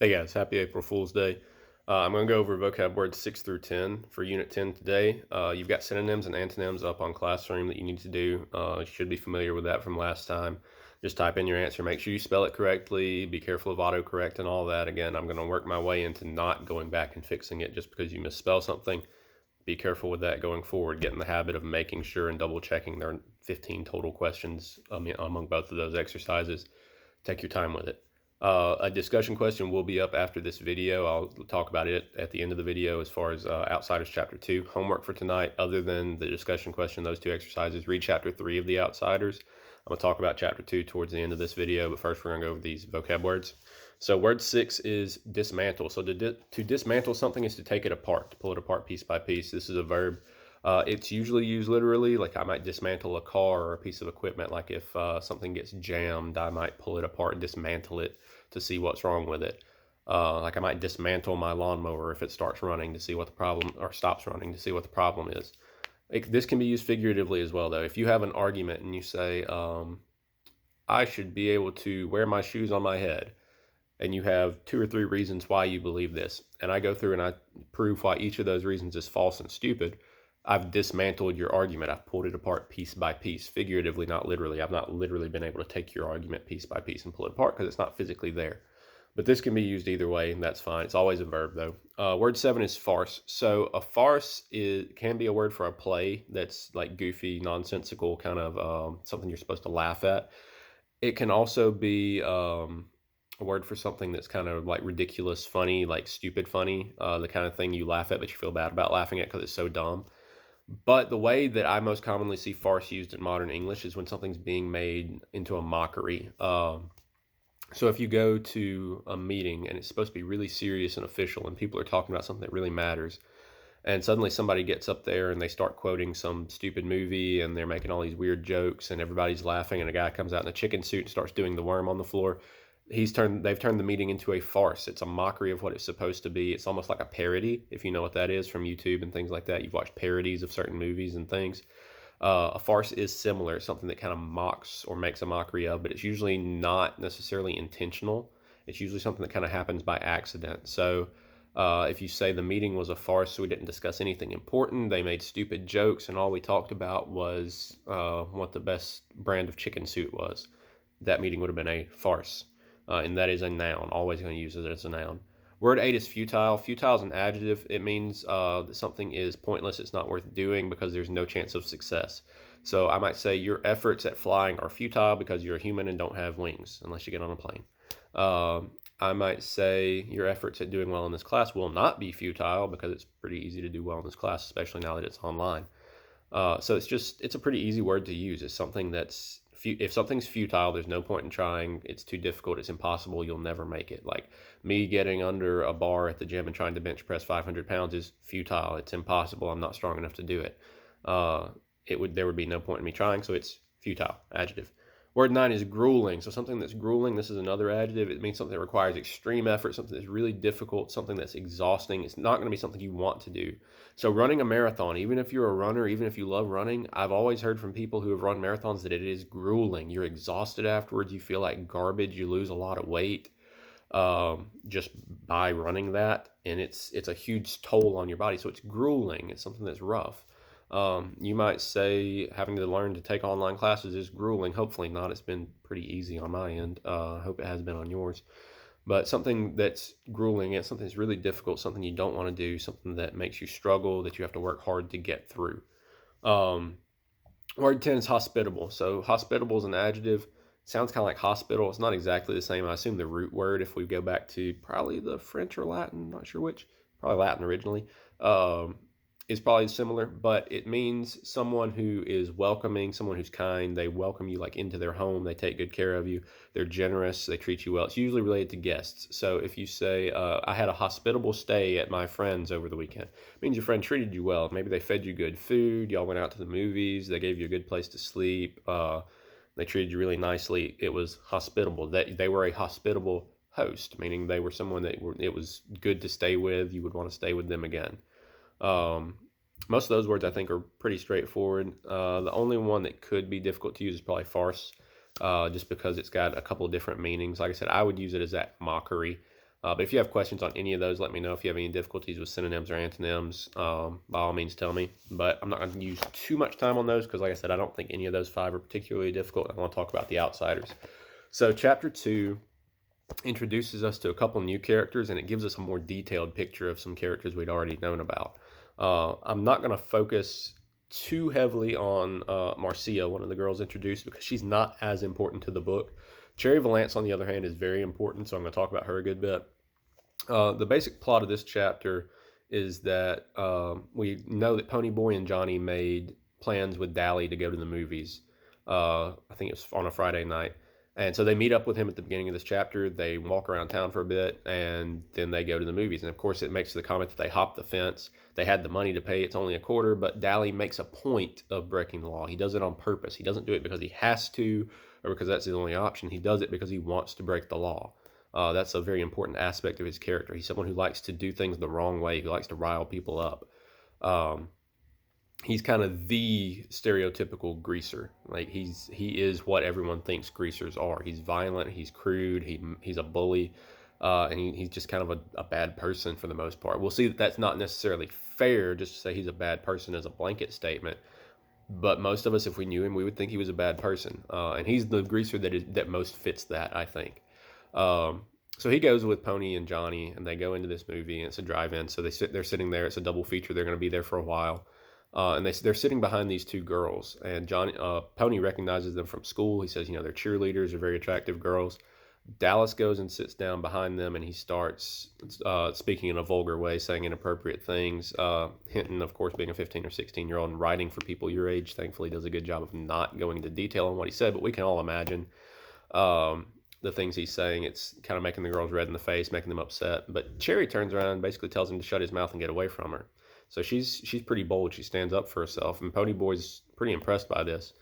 Hey guys, happy April Fool's Day. I'm going to go over vocab words 6 through 10 for Unit 10 today. You've got synonyms and antonyms up on Classroom that you need to do. You should be familiar with that from last time. Just type in your answer. Make sure you spell it correctly. Be careful of autocorrect and all that. Again, I'm going to work my way into not going back and fixing it just because you misspell something. Be careful with that going forward. Get in the habit of making sure and double checking. There are 15 total questions among both of those exercises. Take your time with it. A discussion question will be up after this video. I'll talk about it at the end of the video as far as Outsiders Chapter 2. Homework for tonight, other than the discussion question, those two exercises, read Chapter 3 of the Outsiders. I'm going to talk about Chapter 2 towards the end of this video, but first we're going to go over these vocab words. So word 6 is dismantle. So to dismantle something is to take it apart, to pull it apart piece by piece. This is a verb. It's usually used literally, like I might dismantle a car or a piece of equipment. Like if something gets jammed, I might pull it apart and dismantle it to see what's wrong with it. Like I might dismantle my lawnmower if it starts running to see what the problem, or stops running to see what the problem is. This can be used figuratively as well, though. If you have an argument and you say, I should be able to wear my shoes on my head, and you have 2 or 3 reasons why you believe this, and I go through and I prove why each of those reasons is false and stupid, I've dismantled your argument. I've pulled it apart piece by piece, figuratively, not literally. I've not literally been able to take your argument piece by piece and pull it apart because it's not physically there. But this can be used either way, and that's fine. It's always a verb, though. Word 7 is farce. So a farce can be a word for a play that's like goofy, nonsensical, kind of something you're supposed to laugh at. It can also be a word for something that's kind of like ridiculous, funny, like stupid funny, the kind of thing you laugh at but you feel bad about laughing at because it's so dumb. But the way that I most commonly see farce used in modern English is when something's being made into a mockery. So if you go to a meeting and it's supposed to be really serious and official and people are talking about something that really matters, and suddenly somebody gets up there and they start quoting some stupid movie and they're making all these weird jokes and everybody's laughing, and a guy comes out in a chicken suit and starts doing the worm on the floor, they've turned the meeting into a farce. It's a mockery of what it's supposed to be. It's almost like a parody, if you know what that is from YouTube and things like that. You've watched parodies of certain movies and things. A farce is similar. It's something that kind of mocks or makes a mockery of, but it's usually not necessarily intentional. It's usually something that kind of happens by accident. So if you say the meeting was a farce, so we didn't discuss anything important, they made stupid jokes, and all we talked about was what the best brand of chicken suit was, that meeting would have been a farce. And that is a noun. Always going to use it as a noun. Word 8 is futile. Futile is an adjective. It means that something is pointless. It's not worth doing because there's no chance of success. So I might say your efforts at flying are futile because you're a human and don't have wings unless you get on a plane. I might say your efforts at doing well in this class will not be futile because it's pretty easy to do well in this class, especially now that it's online. So it's a pretty easy word to use. It's something that's, if something's futile, there's no point in trying. It's too difficult. It's impossible. You'll never make it. Like me getting under a bar at the gym and trying to bench press 500 pounds is futile. It's impossible. I'm not strong enough to do it. There would be no point in me trying. So it's futile, adjective. Word 9 is grueling. So something that's grueling, this is another adjective. It means something that requires extreme effort, something that's really difficult, something that's exhausting. It's not going to be something you want to do. So running a marathon, even if you're a runner, even if you love running, I've always heard from people who have run marathons that it is grueling. You're exhausted afterwards. You feel like garbage. You lose a lot of weight just by running that. And it's a huge toll on your body. So it's grueling. It's something that's rough. You might say having to learn to take online classes is grueling. Hopefully not. It's been pretty easy on my end. I hope it has been on yours. But something that's grueling, it's something that's really difficult, something you don't want to do, something that makes you struggle, that you have to work hard to get through. Word 10 is hospitable. So hospitable is an adjective. Sounds kind of like hospital. It's not exactly the same. I assume the root word, if we go back to probably the French or Latin, not sure which, probably Latin originally, is probably similar, but it means someone who is welcoming, someone who's kind. They welcome you like into their home. They take good care of you. They're generous. They treat you well. It's usually related to guests. So if you say, I had a hospitable stay at my friend's over the weekend, it means your friend treated you well. Maybe they fed you good food. Y'all went out to the movies. They gave you a good place to sleep. They treated you really nicely. It was hospitable. They were a hospitable host, meaning they were someone it was good to stay with. You would want to stay with them again. Most of those words I think are pretty straightforward. The only one that could be difficult to use is probably farce, just because it's got a couple of different meanings. Like I said, I would use it as that mockery. But if you have questions on any of those, let me know. If you have any difficulties with synonyms or antonyms, by all means tell me. But I'm not going to use too much time on those because, like I said, I don't think any of those 5 are particularly difficult. I want to talk about the outsiders. So chapter 2 introduces us to a couple new characters, and it gives us a more detailed picture of some characters we'd already known about. I'm not going to focus too heavily on Marcia, one of the girls introduced, because she's not as important to the book. Cherry Valance, on the other hand, is very important, so I'm going to talk about her a good bit. The basic plot of this chapter is that we know that Ponyboy and Johnny made plans with Dally to go to the movies. I think it was on a Friday night. And so they meet up with him at the beginning of this chapter. They walk around town for a bit, and then they go to the movies. And of course, it makes the comment that they hopped the fence. They had the money to pay. It's only a quarter, but Dally makes a point of breaking the law. He does it on purpose. He doesn't do it because he has to or because that's his only option. He does it because he wants to break the law. That's a very important aspect of his character. He's someone who likes to do things the wrong way. He likes to rile people up. He's kind of the stereotypical greaser. Like he is what everyone thinks greasers are. He's violent. He's crude. He's a bully, and he's just kind of a bad person for the most part. We'll see that that's not necessarily fair. Just to say he's a bad person as a blanket statement. But most of us, if we knew him, we would think he was a bad person. And he's the greaser that most fits that, I think. So he goes with Pony and Johnny, and they go into this movie, and it's a drive-in. So they're sitting there. It's a double feature. They're going to be there for a while. And they're sitting behind these 2 girls, and Pony recognizes them from school. He says, they're cheerleaders, they're very attractive girls. Dallas goes and sits down behind them, and he starts speaking in a vulgar way, saying inappropriate things. Hinton, of course, being a 15 or 16-year-old and writing for people your age, thankfully does a good job of not going into detail on what he said, but we can all imagine the things he's saying. It's kind of making the girls red in the face, making them upset. But Cherry turns around and basically tells him to shut his mouth and get away from her. So she's pretty bold. She stands up for herself, and Ponyboy's pretty impressed by this.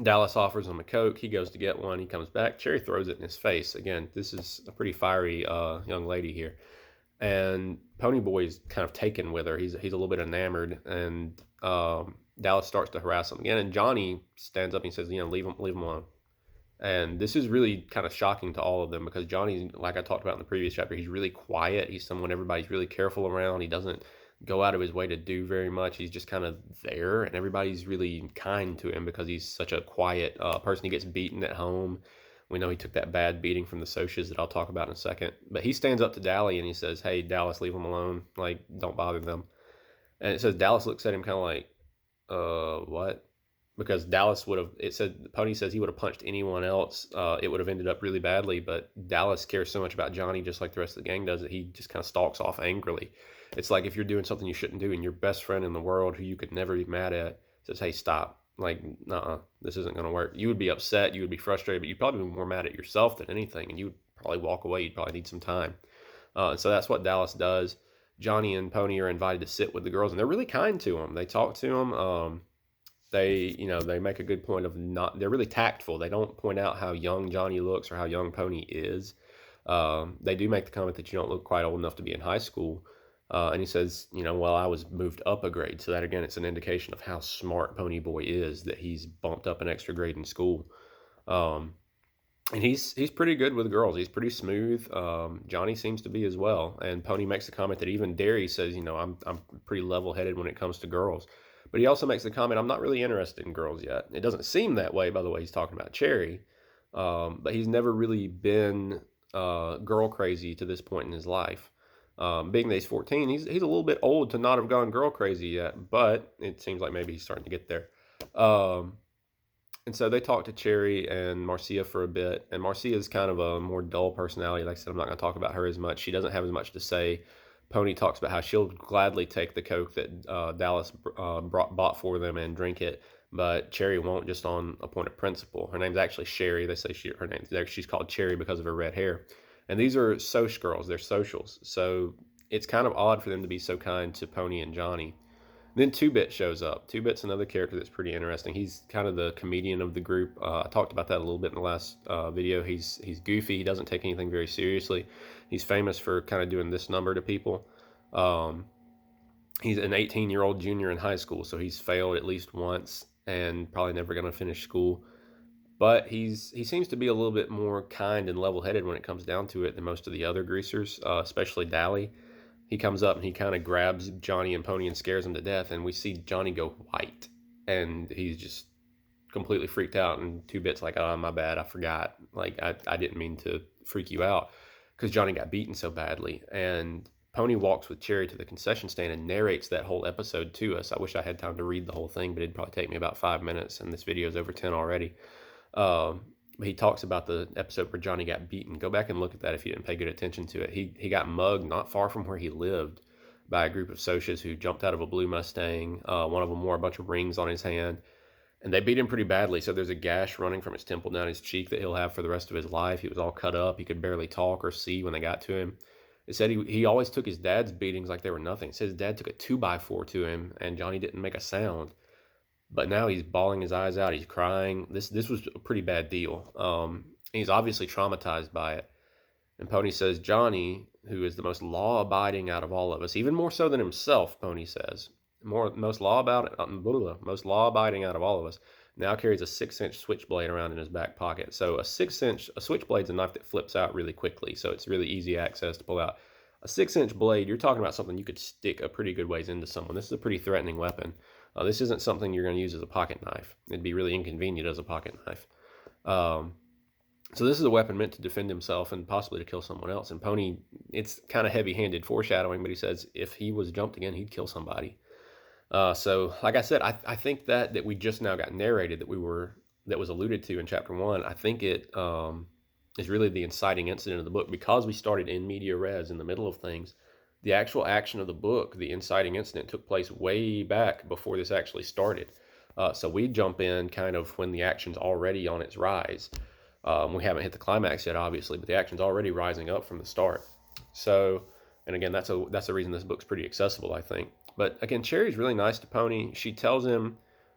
Dallas offers him a Coke. He goes to get one. He comes back. Cherry throws it in his face. Again, this is a pretty fiery young lady here. And Ponyboy's kind of taken with her. He's a little bit enamored, and Dallas starts to harass him again. And Johnny stands up and he says, leave him alone. And this is really kind of shocking to all of them because Johnny, like I talked about in the previous chapter, he's really quiet. He's someone everybody's really careful around. He doesn't go out of his way to do very much. He's just kind of there, and everybody's really kind to him because he's such a quiet person. He gets beaten at home. We know he took that bad beating from the socias that I'll talk about in a second. But he stands up to Dally and he says, "Hey, Dallas, leave him alone. Like, don't bother them." And it says Dallas looks at him kind of like, what? Because Dallas Pony says he would have punched anyone else. It would have ended up really badly, but Dallas cares so much about Johnny, just like the rest of the gang does, that he just kind of stalks off angrily. It's like if you're doing something you shouldn't do and your best friend in the world, who you could never be mad at, says, "Hey, stop. Like, this isn't going to work." You would be upset, you would be frustrated, but you'd probably be more mad at yourself than anything, and you would probably walk away. You'd probably need some time. So that's what Dallas does. Johnny and Pony are invited to sit with the girls, and they're really kind to him. They talk to him. They make a good point of they're really tactful. They don't point out how young Johnny looks or how young Pony is. They do make the comment that you don't look quite old enough to be in high school. And he says, well, I was moved up a grade. So that, again, it's an indication of how smart Ponyboy is, that he's bumped up an extra grade in school. And he's pretty good with girls. He's pretty smooth. Johnny seems to be as well. And Pony makes the comment that even Derry says, I'm pretty level-headed when it comes to girls. But he also makes the comment, "I'm not really interested in girls yet." It doesn't seem that way, by the way. He's talking about Cherry. But he's never really been girl crazy to this point in his life. Being that he's 14, he's a little bit old to not have gone girl crazy yet, but it seems like maybe he's starting to get there. And so they talk to Cherry and Marcia for a bit, and Marcia is kind of a more dull personality. Like I said, I'm not going to talk about her as much. She doesn't have as much to say. Pony talks about how she'll gladly take the Coke that Dallas bought for them and drink it, but Cherry won't, just on a point of principle. Her name's actually Sherry. They say she's called Cherry because of her red hair. And these are Soch girls. They're socials. So it's kind of odd for them to be so kind to Pony and Johnny. Then Two Bit shows up. Two Bit's another character that's pretty interesting. He's kind of the comedian of the group. I talked about that a little bit in the last video. He's goofy. He doesn't take anything very seriously. He's famous for kind of doing this number to people. He's an 18-year-old junior in high school, so he's failed at least once and probably never going to finish school. but he seems to be a little bit more kind and level-headed when it comes down to it than most of the other greasers, especially Dally. He comes up and he kind of grabs Johnny and Pony and scares them to death, and we see Johnny go white, and he's just completely freaked out. And Two Bit's like, "Oh, my bad, I forgot. Like, I didn't mean to freak you out," because Johnny got beaten so badly. And Pony walks with Cherry to the concession stand and narrates that whole episode to us. I wish I had time to read the whole thing, but it'd probably take me about 5 minutes, and this video is over 10 already. He talks about the episode where Johnny got beaten. Go back and look at that if you didn't pay good attention to it. He got mugged not far from where he lived by a group of Socias who jumped out of a blue Mustang. One of them wore a bunch of rings on his hand, and they beat him pretty badly. So there's a gash running from his temple down his cheek that he'll have for the rest of his life. He was all cut up. He could barely talk or see when they got to him. It said he always took his dad's beatings like they were nothing. It said his dad took a 2x4 to him, and Johnny didn't make a sound. But now he's bawling his eyes out. He's crying. This was a pretty bad deal. He's obviously traumatized by it. And Pony says, Johnny, who is the most law-abiding out of all of us, even more so than himself, Pony says, most law-abiding out of all of us, now carries a 6-inch switchblade around in his back pocket. So a switchblade's a knife that flips out really quickly, so it's really easy access to pull out. A 6-inch blade, you're talking about something you could stick a pretty good ways into someone. This is a pretty threatening weapon. This isn't something you're going to use as a pocket knife. It'd be really inconvenient as a pocket knife. So this is a weapon meant to defend himself and possibly to kill someone else. And Pony, it's kind of heavy-handed foreshadowing, but he says if he was jumped again, he'd kill somebody. So like I said, I think that we just now got narrated that was alluded to in chapter 1. I think it is really the inciting incident of the book, because we started in media res in the middle of things. The actual action of the book, the inciting incident, took place way back before this actually started. So we jump in kind of when the action's already on its rise. We haven't hit the climax yet, obviously, but the action's already rising up from the start. So, and again, that's the reason this book's pretty accessible, I think. But again, Cherry's really nice to Pony. She tells him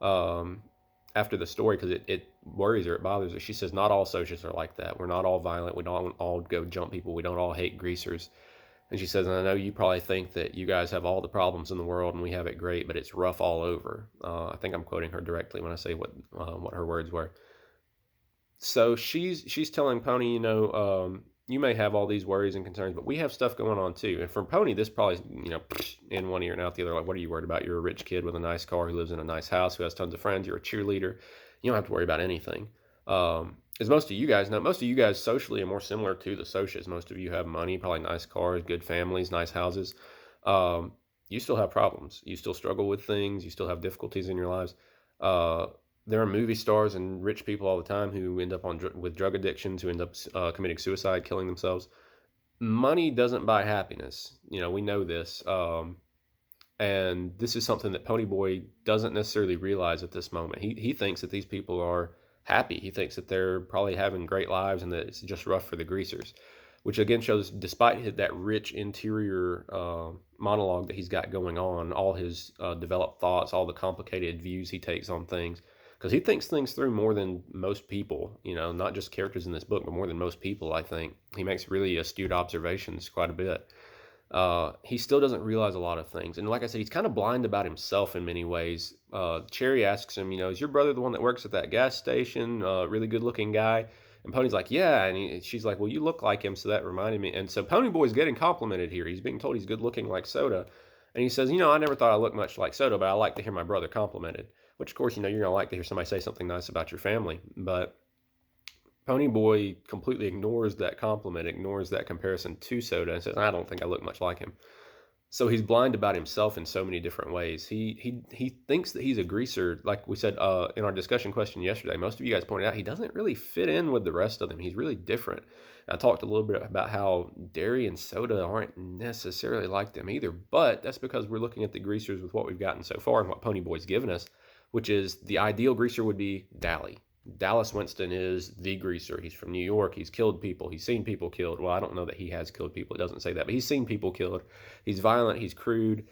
after the story, because it worries her, it bothers her. She says, not all Socias are like that. We're not all violent. We don't all go jump people. We don't all hate greasers. And she says, I know you probably think that you guys have all the problems in the world and we have it great, but it's rough all over. I think I'm quoting her directly when I say what her words were. So she's telling Pony, you may have all these worries and concerns, but we have stuff going on too. And for Pony, this probably, in one ear and out the other. Like, what are you worried about? You're a rich kid with a nice car who lives in a nice house, who has tons of friends. You're a cheerleader. You don't have to worry about anything. As most of you guys know, most of you guys socially are more similar to the Socias. Most of you have money, probably nice cars, good families, nice houses. You still have problems. You still struggle with things. You still have difficulties in your lives. There are movie stars and rich people all the time who end up with drug addictions, who end up committing suicide, killing themselves. Money doesn't buy happiness. We know this. And this is something that Ponyboy doesn't necessarily realize at this moment. He thinks that these people are happy. He thinks that they're probably having great lives and that it's just rough for the greasers, which again shows, despite that rich interior monologue that he's got going on, all his developed thoughts, all the complicated views he takes on things, because he thinks things through more than most people, not just characters in this book, but more than most people, I think. He makes really astute observations quite a bit. He still doesn't realize a lot of things. And like I said, he's kind of blind about himself in many ways. Cherry asks him, is your brother the one that works at that gas station? Really good looking guy? And Pony's like, yeah. And she's like, well, you look like him. So that reminded me. And so Ponyboy's getting complimented here. He's being told he's good looking like Soda. And he says, I never thought I looked much like Soda, but I like to hear my brother complimented. Which, of course, you're going to like to hear somebody say something nice about your family. But Ponyboy completely ignores that compliment, ignores that comparison to Soda, and says, I don't think I look much like him. So he's blind about himself in so many different ways. He thinks that he's a greaser. Like we said in our discussion question yesterday, most of you guys pointed out he doesn't really fit in with the rest of them. He's really different. I talked a little bit about how Derry and Soda aren't necessarily like them either, but that's because we're looking at the greasers with what we've gotten so far and what Ponyboy's given us, which is the ideal greaser would be Dally. Dallas Winston is the greaser. He's from New York. He's killed people. He's seen people killed. Well, I don't know that he has killed people. It doesn't say that, but he's seen people killed. He's violent. He's crude.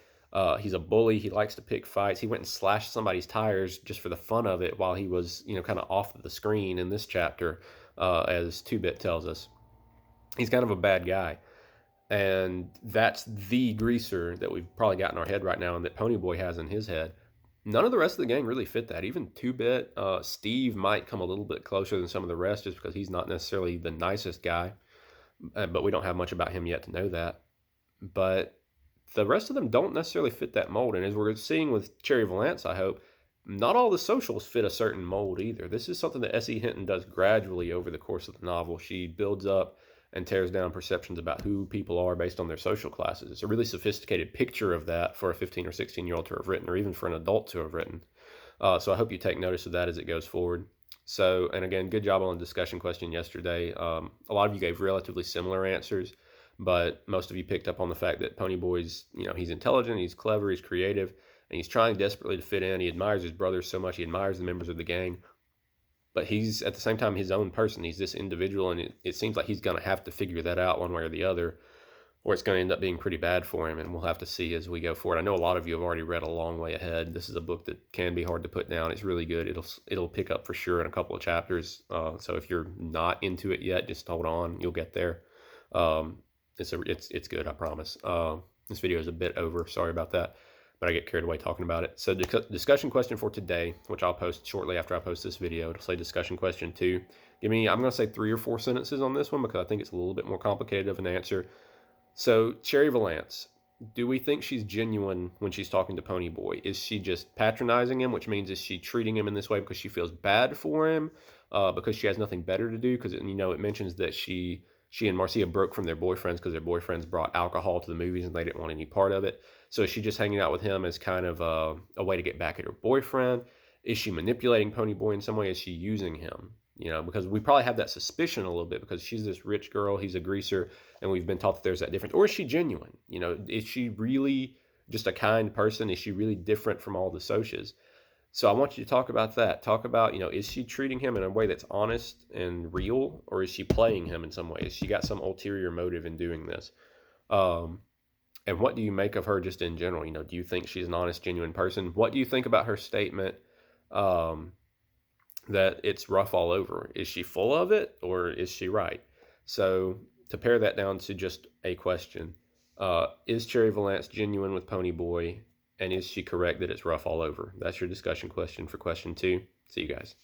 He's a bully. He likes to pick fights. He went and slashed somebody's tires just for the fun of it while he was, kind of off the screen in this chapter, as 2-Bit tells us. He's kind of a bad guy. And that's the greaser that we've probably got in our head right now and that Ponyboy has in his head. None of the rest of the gang really fit that. Even Two Bit, Steve might come a little bit closer than some of the rest, just because he's not necessarily the nicest guy. But we don't have much about him yet to know that. But the rest of them don't necessarily fit that mold. And as we're seeing with Cherry Valance, I hope, not all the socials fit a certain mold either. This is something that S.E. Hinton does gradually over the course of the novel. She builds up and tears down perceptions about who people are based on their social classes. It's a really sophisticated picture of that for a 15 or 16-year-old to have written, or even for an adult to have written. So I hope you take notice of that as it goes forward. So, and again, good job on the discussion question yesterday. A lot of you gave relatively similar answers, but most of you picked up on the fact that Ponyboy's, he's intelligent, he's clever, he's creative, and he's trying desperately to fit in. He admires his brothers so much, he admires the members of the gang, but he's at the same time his own person. He's this individual, and it seems like he's going to have to figure that out one way or the other, or it's going to end up being pretty bad for him, and we'll have to see as we go forward. I know a lot of you have already read A Long Way Ahead. This is a book that can be hard to put down. It's really good. It'll pick up for sure in a couple of chapters. So if you're not into it yet, just hold on. You'll get there. It's good, I promise. This video is a bit over. Sorry about that, but I get carried away talking about it. So discussion question for today, which I'll post shortly after I post this video. It'll say discussion question 2. I'm going to say 3 or 4 sentences on this one because I think it's a little bit more complicated of an answer. So, Cherry Valance, do we think she's genuine when she's talking to Ponyboy? Is she just patronizing him, which means is she treating him in this way because she feels bad for him, because she has nothing better to do? Because, it mentions that she and Marcia broke from their boyfriends because their boyfriends brought alcohol to the movies and they didn't want any part of it. So is she just hanging out with him as kind of a way to get back at her boyfriend? Is she manipulating Ponyboy in some way? Is she using him? Because we probably have that suspicion a little bit because she's this rich girl, he's a greaser, and we've been taught that there's that difference. Or is she genuine? Is she really just a kind person? Is she really different from all the socias? So I want you to talk about that. Talk about, is she treating him in a way that's honest and real, or is she playing him in some way? Has she got some ulterior motive in doing this? And what do you make of her just in general? Do you think she's an honest, genuine person? What do you think about her statement that it's rough all over? Is she full of it, or is she right? So to pare that down to just a question, is Cherry Valance genuine with Ponyboy, and is she correct that it's rough all over? That's your discussion question for question 2. See you guys.